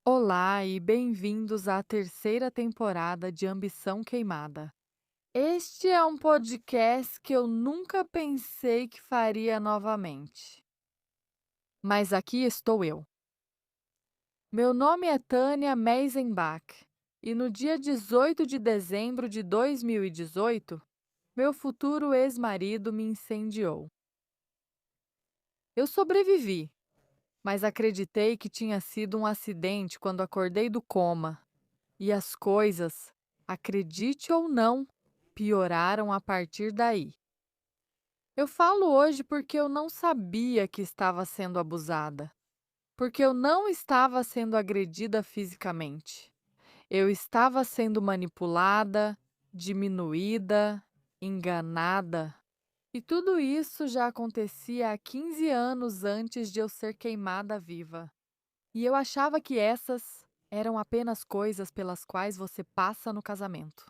Olá e bem-vindos à terceira temporada de Ambição Queimada. Este é um podcast que eu nunca pensei que faria novamente. Mas aqui estou eu. Meu nome é Tânia Meisenbach e no dia 18 de dezembro de 2018, meu futuro ex-marido me incendiou. Eu sobrevivi, mas acreditei que tinha sido um acidente quando acordei do coma. E as coisas, acredite ou não, pioraram a partir daí. Eu falo hoje porque eu não sabia que estava sendo abusada, porque eu não estava sendo agredida fisicamente. Eu estava sendo manipulada, diminuída, enganada. E tudo isso já acontecia há 15 anos antes de eu ser queimada viva. E eu achava que essas eram apenas coisas pelas quais você passa no casamento.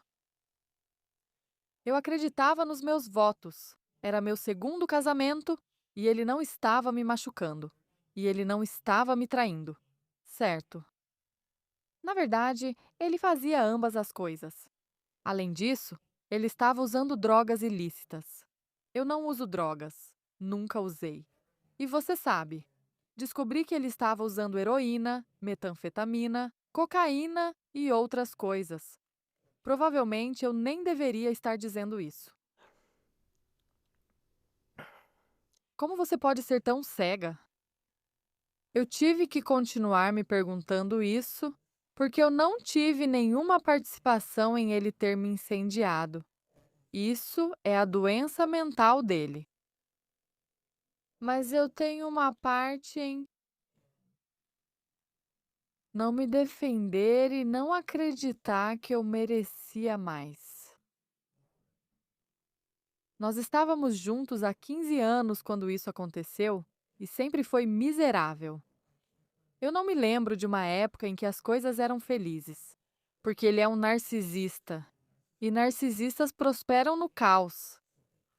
Eu acreditava nos meus votos. Era meu segundo casamento e ele não estava me machucando. E ele não estava me traindo. Certo. Na verdade, ele fazia ambas as coisas. Além disso, ele estava usando drogas ilícitas. Eu não uso drogas. Nunca usei. E você sabe, descobri que ele estava usando heroína, metanfetamina, cocaína e outras coisas. Provavelmente eu nem deveria estar dizendo isso. Como você pode ser tão cega? Eu tive que continuar me perguntando isso porque eu não tive nenhuma participação em ele ter me incendiado. Isso é a doença mental dele. Mas eu tenho uma parte em não me defender e não acreditar que eu merecia mais. Nós estávamos juntos há 15 anos quando isso aconteceu e sempre foi miserável. Eu não me lembro de uma época em que as coisas eram felizes, porque ele é um narcisista e narcisistas prosperam no caos.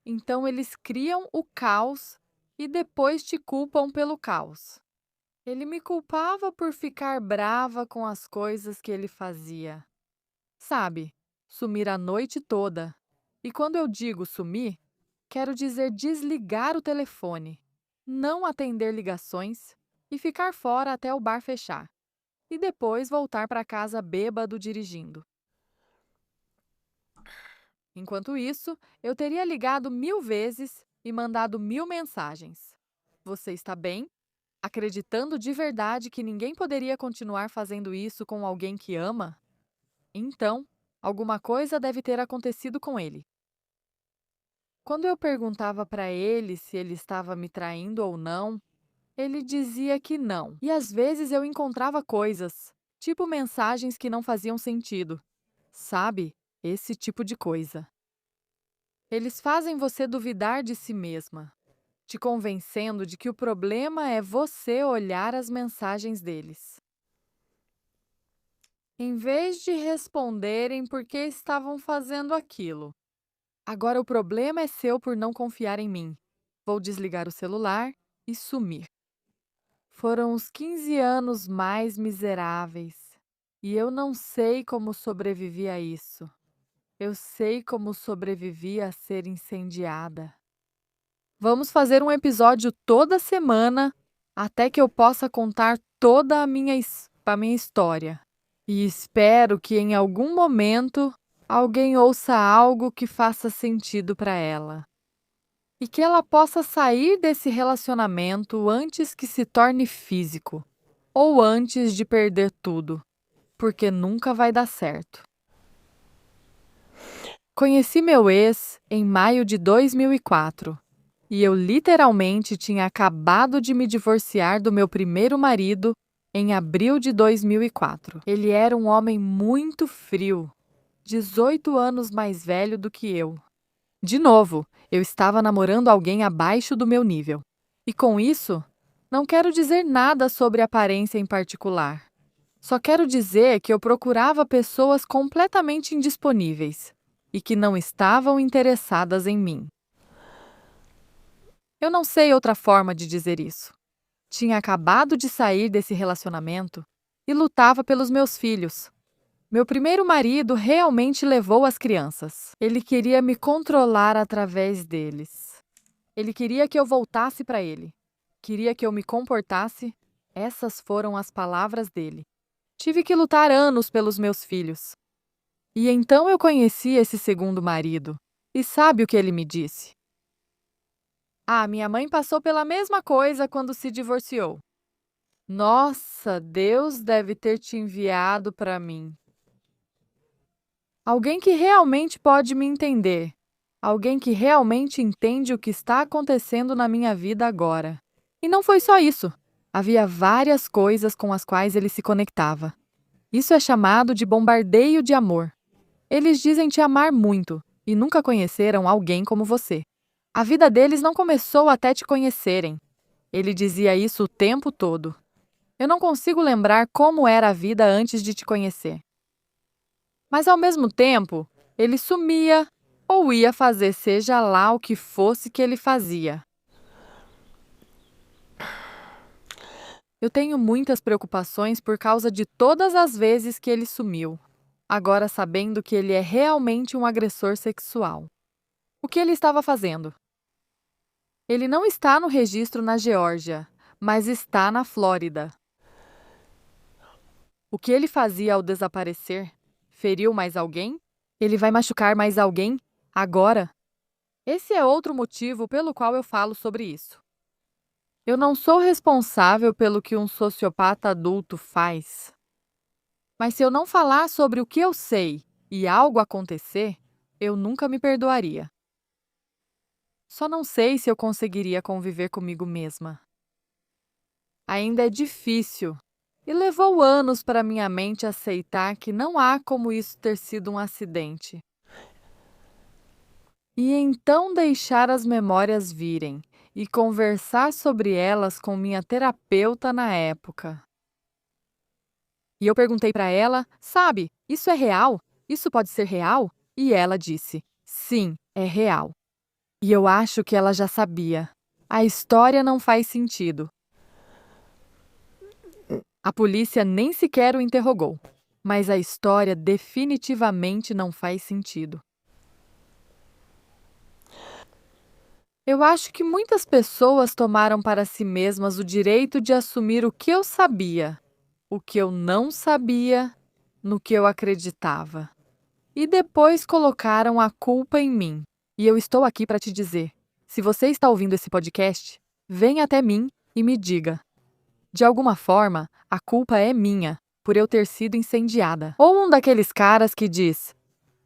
Então eles criam o caos e depois te culpam pelo caos. Ele me culpava por ficar brava com as coisas que ele fazia. Sabe, sumir a noite toda. E quando eu digo sumir, quero dizer desligar o telefone, não atender ligações e ficar fora até o bar fechar. E depois voltar para casa bêbado dirigindo. Enquanto isso, eu teria ligado 1000 vezes e mandado 1000 mensagens. Você está bem? Acreditando de verdade que ninguém poderia continuar fazendo isso com alguém que ama? Então, alguma coisa deve ter acontecido com ele. Quando eu perguntava para ele se ele estava me traindo ou não, ele dizia que não. E às vezes eu encontrava coisas, tipo mensagens que não faziam sentido. Sabe? Esse tipo de coisa. Eles fazem você duvidar de si mesma, te convencendo de que o problema é você olhar as mensagens deles. Em vez de responderem por que estavam fazendo aquilo. Agora o problema é seu por não confiar em mim. Vou desligar o celular e sumir. Foram os 15 anos mais miseráveis. E eu não sei como sobrevivi a isso. Eu sei como sobrevivi a ser incendiada. Vamos fazer um episódio toda semana até que eu possa contar toda a minha história. E espero que em algum momento alguém ouça algo que faça sentido para ela. E que ela possa sair desse relacionamento antes que se torne físico, ou antes de perder tudo, porque nunca vai dar certo. Conheci meu ex em maio de 2004 e eu literalmente tinha acabado de me divorciar do meu primeiro marido em abril de 2004. Ele era um homem muito frio, 18 anos mais velho do que eu. De novo, eu estava namorando alguém abaixo do meu nível. E com isso, não quero dizer nada sobre aparência em particular. Só quero dizer que eu procurava pessoas completamente indisponíveis e que não estavam interessadas em mim. Eu não sei outra forma de dizer isso. Tinha acabado de sair desse relacionamento e lutava pelos meus filhos. Meu primeiro marido realmente levou as crianças. Ele queria me controlar através deles. Ele queria que eu voltasse para ele. Queria que eu me comportasse. Essas foram as palavras dele. Tive que lutar anos pelos meus filhos. E então eu conheci esse segundo marido. E sabe o que ele me disse? Ah, minha mãe passou pela mesma coisa quando se divorciou. Nossa, Deus deve ter te enviado para mim. Alguém que realmente pode me entender. Alguém que realmente entende o que está acontecendo na minha vida agora. E não foi só isso. Havia várias coisas com as quais ele se conectava. Isso é chamado de bombardeio de amor. Eles dizem te amar muito e nunca conheceram alguém como você. A vida deles não começou até te conhecerem. Ele dizia isso o tempo todo. Eu não consigo lembrar como era a vida antes de te conhecer. Mas ao mesmo tempo, ele sumia ou ia fazer seja lá o que fosse que ele fazia. Eu tenho muitas preocupações por causa de todas as vezes que ele sumiu, agora sabendo que ele é realmente um agressor sexual. O que ele estava fazendo? Ele não está no registro na Geórgia, mas está na Flórida. O que ele fazia ao desaparecer? Feriu mais alguém? Ele vai machucar mais alguém? Agora? Esse é outro motivo pelo qual eu falo sobre isso. Eu não sou responsável pelo que um sociopata adulto faz. Mas se eu não falar sobre o que eu sei e algo acontecer, eu nunca me perdoaria. Só não sei se eu conseguiria conviver comigo mesma. Ainda é difícil. E levou anos para minha mente aceitar que não há como isso ter sido um acidente. E então deixar as memórias virem e conversar sobre elas com minha terapeuta na época. E eu perguntei para ela, sabe, isso é real? Isso pode ser real? E ela disse, sim, é real. E eu acho que ela já sabia. A história não faz sentido. A polícia nem sequer o interrogou, mas a história definitivamente não faz sentido. Eu acho que muitas pessoas tomaram para si mesmas o direito de assumir o que eu sabia, o que eu não sabia, no que eu acreditava. E depois colocaram a culpa em mim. E eu estou aqui para te dizer, se você está ouvindo esse podcast, venha até mim e me diga. De alguma forma, a culpa é minha, por eu ter sido incendiada. Ou um daqueles caras que diz,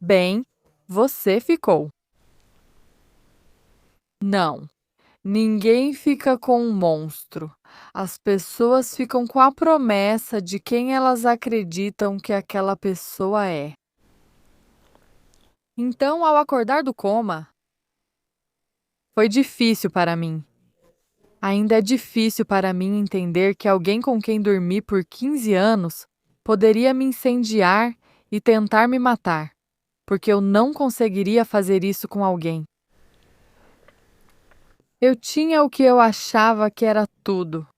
bem, você ficou. Não, ninguém fica com um monstro. As pessoas ficam com a promessa de quem elas acreditam que aquela pessoa é. Então, ao acordar do coma, foi difícil para mim. Ainda é difícil para mim entender que alguém com quem dormi por 15 anos poderia me incendiar e tentar me matar, porque eu não conseguiria fazer isso com alguém. Eu tinha o que eu achava que era tudo.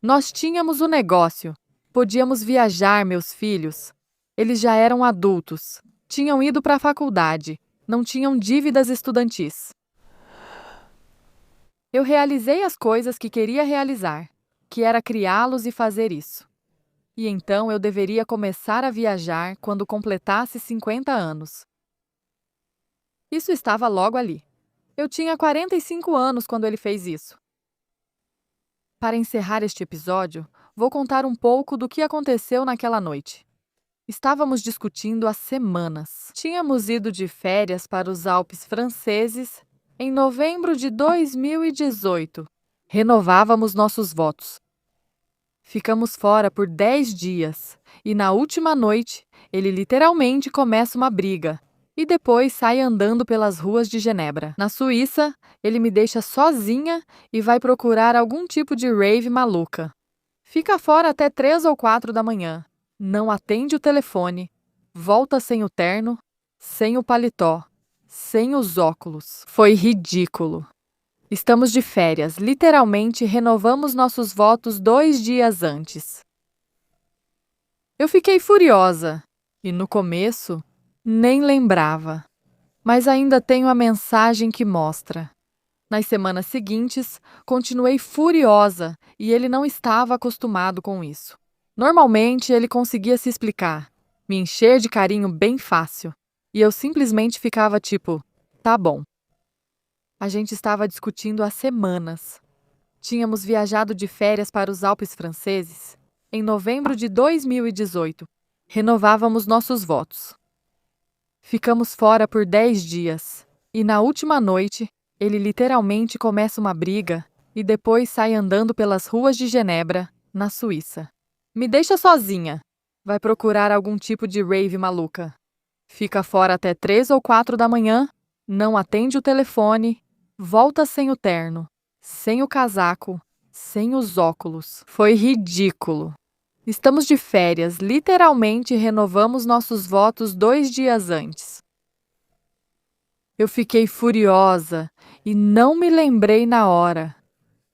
Nós tínhamos o negócio, podíamos viajar, meus filhos. Eles já eram adultos, tinham ido para a faculdade, não tinham dívidas estudantis. Eu realizei as coisas que queria realizar, que era criá-los e fazer isso. E então eu deveria começar a viajar quando completasse 50 anos. Isso estava logo ali. Eu tinha 45 anos quando ele fez isso. Para encerrar este episódio, vou contar um pouco do que aconteceu naquela noite. Estávamos discutindo há semanas. Tínhamos ido de férias para os Alpes franceses em novembro de 2018. Renovávamos nossos votos. Ficamos fora por 10 dias e na última noite ele literalmente começa uma briga e depois sai andando pelas ruas de Genebra. Na Suíça, ele me deixa sozinha e vai procurar algum tipo de rave maluca. Fica fora até 3 ou 4 da manhã. Não atende o telefone. Volta sem o terno, sem o paletó, sem os óculos. Foi ridículo. Estamos de férias, literalmente renovamos nossos votos 2 dias antes. Eu fiquei furiosa e, no começo, nem lembrava. Mas ainda tenho a mensagem que mostra. Nas semanas seguintes, continuei furiosa e ele não estava acostumado com isso. Normalmente, ele conseguia se explicar, me encher de carinho bem fácil, e eu simplesmente ficava tipo, tá bom. A gente estava discutindo há semanas. Tínhamos viajado de férias para os Alpes franceses em novembro de 2018. Renovávamos nossos votos. Ficamos fora por 10 dias, e na última noite, ele literalmente começa uma briga e depois sai andando pelas ruas de Genebra, na Suíça. Me deixa sozinha. Vai procurar algum tipo de rave maluca. Fica fora até 3 ou 4 da manhã, não atende o telefone, volta sem o terno, sem o casaco, sem os óculos. Foi ridículo. Estamos de férias, literalmente renovamos nossos votos 2 dias antes. Eu fiquei furiosa e não me lembrei na hora,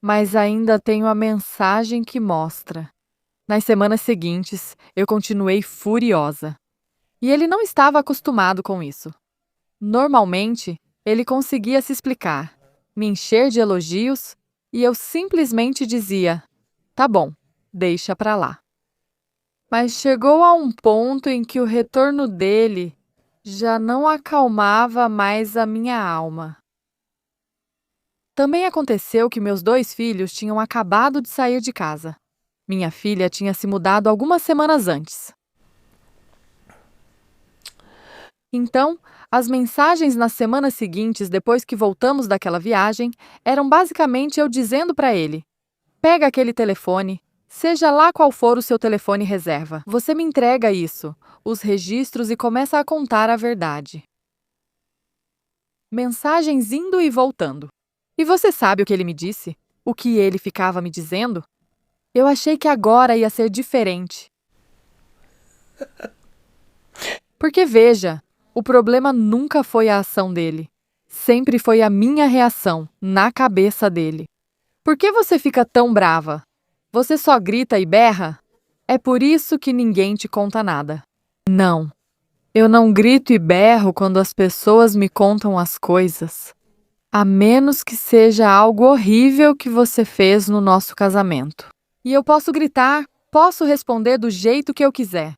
mas ainda tenho a mensagem que mostra. Nas semanas seguintes, eu continuei furiosa. E ele não estava acostumado com isso. Normalmente, ele conseguia se explicar, me encher de elogios, e eu simplesmente dizia: tá bom, deixa pra lá. Mas chegou a um ponto em que o retorno dele já não acalmava mais a minha alma. Também aconteceu que meus 2 filhos tinham acabado de sair de casa. Minha filha tinha se mudado algumas semanas antes. Então, as mensagens nas semanas seguintes, depois que voltamos daquela viagem, eram basicamente eu dizendo para ele: pega aquele telefone, seja lá qual for o seu telefone reserva. Você me entrega isso, os registros e começa a contar a verdade. Mensagens indo e voltando. E você sabe o que ele me disse? O que ele ficava me dizendo? Eu achei que agora ia ser diferente. Porque veja, o problema nunca foi a ação dele. Sempre foi a minha reação, na cabeça dele. Por que você fica tão brava? Você só grita e berra? É por isso que ninguém te conta nada. Não, eu não grito e berro quando as pessoas me contam as coisas. A menos que seja algo horrível que você fez no nosso casamento. E eu posso gritar, posso responder do jeito que eu quiser.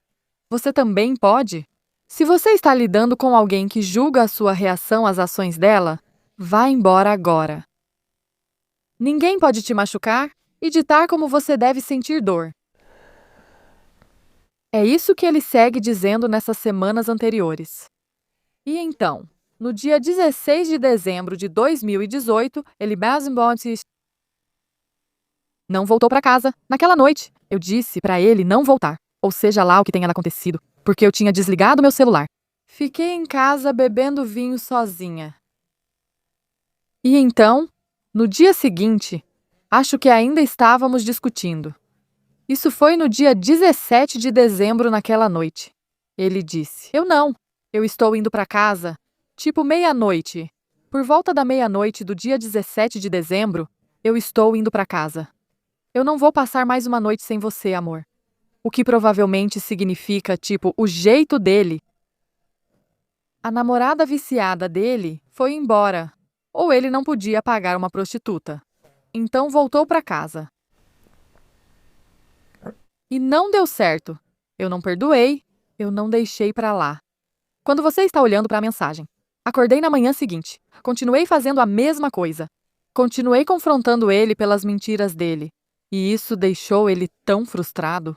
Você também pode? Se você está lidando com alguém que julga a sua reação às ações dela, vá embora agora. Ninguém pode te machucar e ditar como você deve sentir dor. É isso que ele segue dizendo nessas semanas anteriores. E então, no dia 16 de dezembro de 2018, ele não voltou para casa. Naquela noite, eu disse para ele não voltar, ou seja lá o que tenha acontecido, porque eu tinha desligado meu celular. Fiquei em casa bebendo vinho sozinha. E então, no dia seguinte, acho que ainda estávamos discutindo. Isso foi no dia 17 de dezembro naquela noite. Ele disse: eu estou indo para casa, tipo meia-noite. Por volta da meia-noite do dia 17 de dezembro, eu estou indo para casa. Eu não vou passar mais uma noite sem você, amor. O que provavelmente significa, tipo, o jeito dele. A namorada viciada dele foi embora, ou ele não podia pagar uma prostituta. Então voltou para casa. E não deu certo. Eu não perdoei, eu não deixei para lá. Quando você está olhando para a mensagem, acordei na manhã seguinte. Continuei fazendo a mesma coisa. Continuei confrontando ele pelas mentiras dele. E isso deixou ele tão frustrado.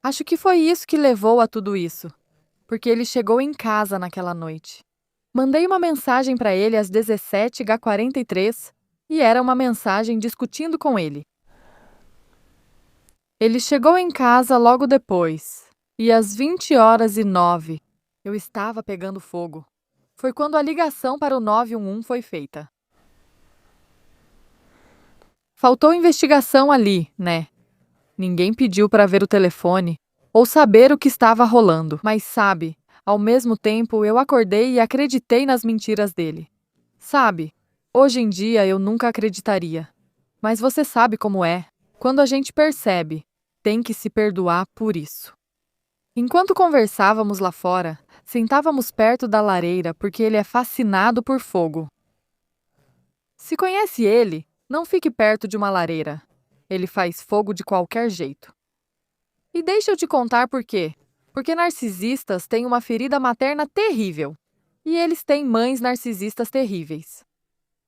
Acho que foi isso que levou a tudo isso. Porque ele chegou em casa naquela noite. Mandei uma mensagem para ele às 17h43 e era uma mensagem discutindo com ele. Ele chegou em casa logo depois, e às 20h09, eu estava pegando fogo. Foi quando a ligação para o 911 foi feita. Faltou investigação ali, né? Ninguém pediu para ver o telefone ou saber o que estava rolando, mas sabe, ao mesmo tempo eu acordei e acreditei nas mentiras dele. Sabe, hoje em dia eu nunca acreditaria. Mas você sabe como é. Quando a gente percebe, tem que se perdoar por isso. Enquanto conversávamos lá fora, sentávamos perto da lareira porque ele é fascinado por fogo. Se conhece ele, não fique perto de uma lareira. Ele faz fogo de qualquer jeito. E deixa eu te contar por quê. Porque narcisistas têm uma ferida materna terrível. E eles têm mães narcisistas terríveis.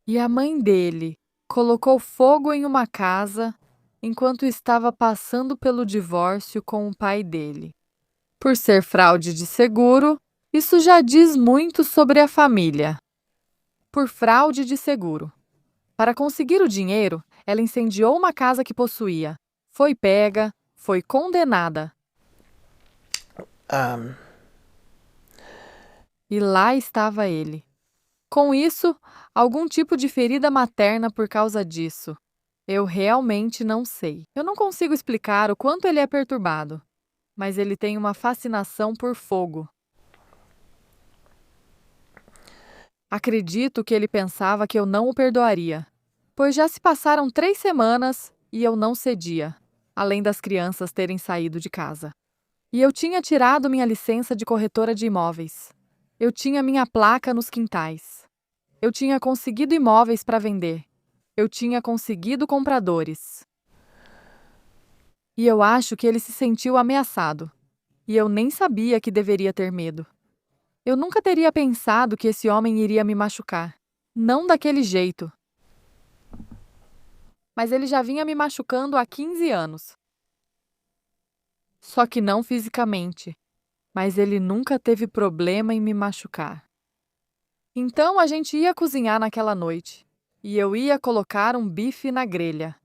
E a mãe dele colocou fogo em uma casa enquanto estava passando pelo divórcio com o pai dele. Por ser fraude de seguro, isso já diz muito sobre a família. Por fraude de seguro. Para conseguir o dinheiro, ela incendiou uma casa que possuía. Foi pega, foi condenada. E lá estava ele. Com isso, algum tipo de ferida materna por causa disso. Eu realmente não sei. Eu não consigo explicar o quanto ele é perturbado, mas ele tem uma fascinação por fogo. Acredito que ele pensava que eu não o perdoaria, pois já se passaram 3 semanas e eu não cedia, além das crianças terem saído de casa. E eu tinha tirado minha licença de corretora de imóveis. Eu tinha minha placa nos quintais. Eu tinha conseguido imóveis para vender. Eu tinha conseguido compradores. E eu acho que ele se sentiu ameaçado. E eu nem sabia que deveria ter medo. Eu nunca teria pensado que esse homem iria me machucar. Não daquele jeito. Mas ele já vinha me machucando há 15 anos. Só que não fisicamente. Mas ele nunca teve problema em me machucar. Então a gente ia cozinhar naquela noite. E eu ia colocar um bife na grelha.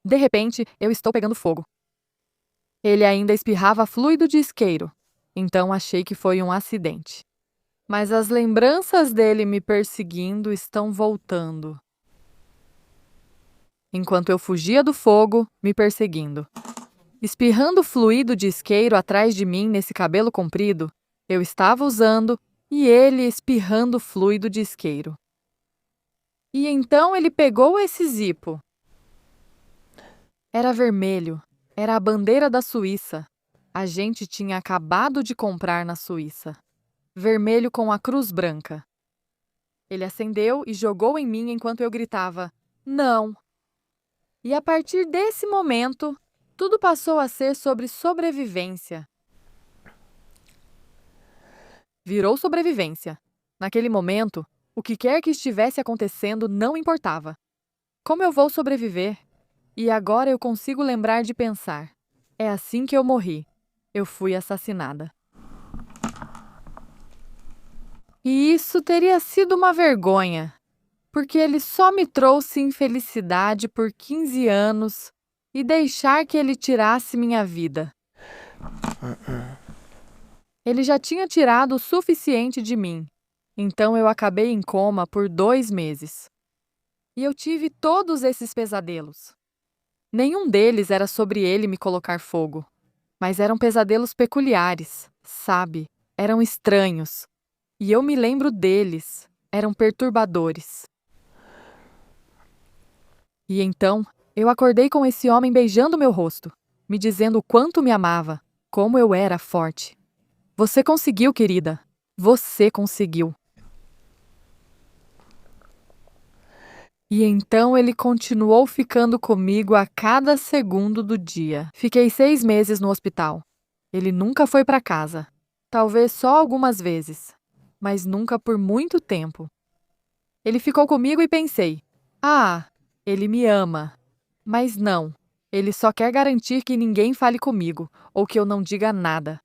De repente, eu estou pegando fogo. Ele ainda espirrava fluido de isqueiro. Então achei que foi um acidente. Mas as lembranças dele me perseguindo estão voltando. Enquanto eu fugia do fogo, me perseguindo. Espirrando fluido de isqueiro atrás de mim nesse cabelo comprido, eu estava usando e ele espirrando fluido de isqueiro. E então ele pegou esse zipo. Era vermelho, era a bandeira da Suíça. A gente tinha acabado de comprar na Suíça. Vermelho com a cruz branca. Ele acendeu e jogou em mim enquanto eu gritava: "Não!". E a partir desse momento, tudo passou a ser sobre sobrevivência. Virou sobrevivência. Naquele momento, o que quer que estivesse acontecendo não importava. Como eu vou sobreviver? E agora eu consigo lembrar de pensar: é assim que eu morri. Eu fui assassinada. E isso teria sido uma vergonha, porque ele só me trouxe infelicidade por 15 anos e deixar que ele tirasse minha vida. Ele já tinha tirado o suficiente de mim, então eu acabei em coma por 2 meses. E eu tive todos esses pesadelos. Nenhum deles era sobre ele me colocar fogo, mas eram pesadelos peculiares, sabe? Eram estranhos. E eu me lembro deles, eram perturbadores. E então, eu acordei com esse homem beijando meu rosto, me dizendo o quanto me amava, como eu era forte. Você conseguiu, querida. Você conseguiu. E então ele continuou ficando comigo a cada segundo do dia. Fiquei 6 meses no hospital. Ele nunca foi para casa. Talvez só algumas vezes, mas nunca por muito tempo. Ele ficou comigo e pensei: ah, ele me ama. Mas não, ele só quer garantir que ninguém fale comigo ou que eu não diga nada.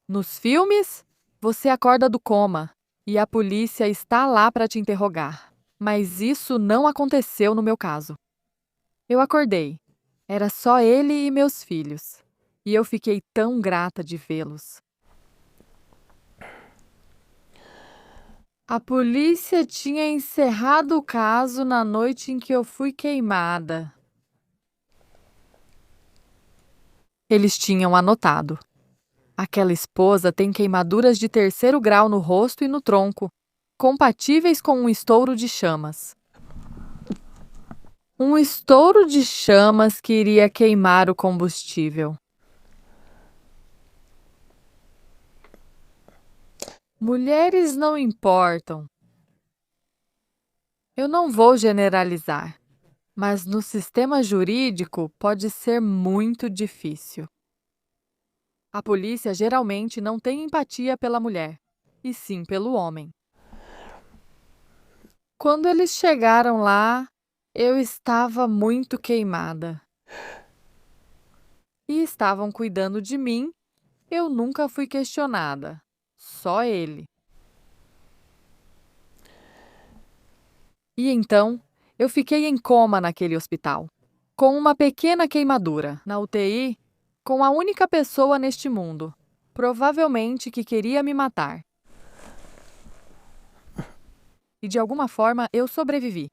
Nos filmes, você acorda do coma e a polícia está lá para te interrogar. Mas isso não aconteceu no meu caso. Eu acordei. Era só ele e meus filhos. E eu fiquei tão grata de vê-los. A polícia tinha encerrado o caso na noite em que eu fui queimada. Eles tinham anotado: aquela esposa tem queimaduras de 3º grau no rosto e no tronco, compatíveis com um estouro de chamas. Um estouro de chamas que iria queimar o combustível. Mulheres não importam. Eu não vou generalizar, mas no sistema jurídico pode ser muito difícil. A polícia geralmente não tem empatia pela mulher, e sim pelo homem. Quando eles chegaram lá, eu estava muito queimada. E estavam cuidando de mim, eu nunca fui questionada. Só ele. E então, eu fiquei em coma naquele hospital, com uma pequena queimadura, na UTI, com a única pessoa neste mundo, provavelmente que queria me matar. E de alguma forma eu sobrevivi.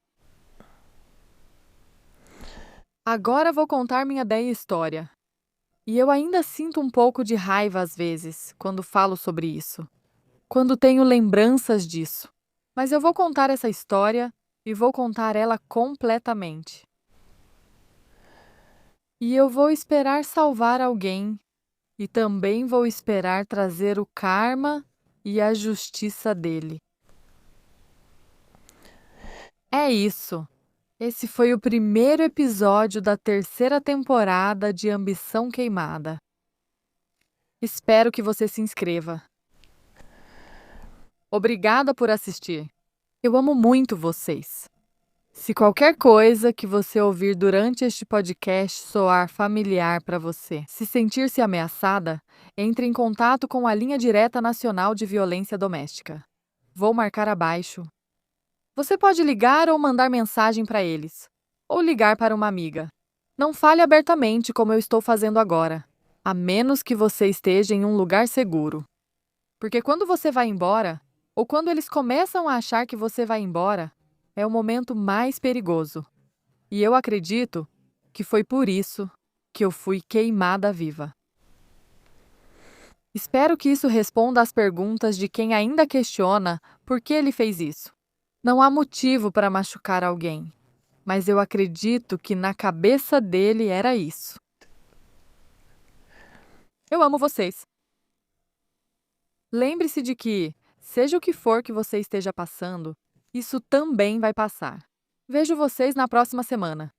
Agora vou contar minha bela história. E eu ainda sinto um pouco de raiva às vezes, quando falo sobre isso, quando tenho lembranças disso. Mas eu vou contar essa história e vou contar ela completamente. E eu vou esperar salvar alguém, e também vou esperar trazer o karma e a justiça dele. É isso. Esse foi o primeiro episódio da terceira temporada de Ambição Queimada. Espero que você se inscreva. Obrigada por assistir. Eu amo muito vocês. Se qualquer coisa que você ouvir durante este podcast soar familiar para você, se sentir-se ameaçada, entre em contato com a Linha Direta Nacional de Violência Doméstica. Vou marcar abaixo. Você pode ligar ou mandar mensagem para eles, ou ligar para uma amiga. Não fale abertamente como eu estou fazendo agora, a menos que você esteja em um lugar seguro. Porque quando você vai embora, ou quando eles começam a achar que você vai embora, é o momento mais perigoso. E eu acredito que foi por isso que eu fui queimada viva. Espero que isso responda às perguntas de quem ainda questiona por que ele fez isso. Não há motivo para machucar alguém, mas eu acredito que na cabeça dele era isso. Eu amo vocês. Lembre-se de que, seja o que for que você esteja passando, isso também vai passar. Vejo vocês na próxima semana.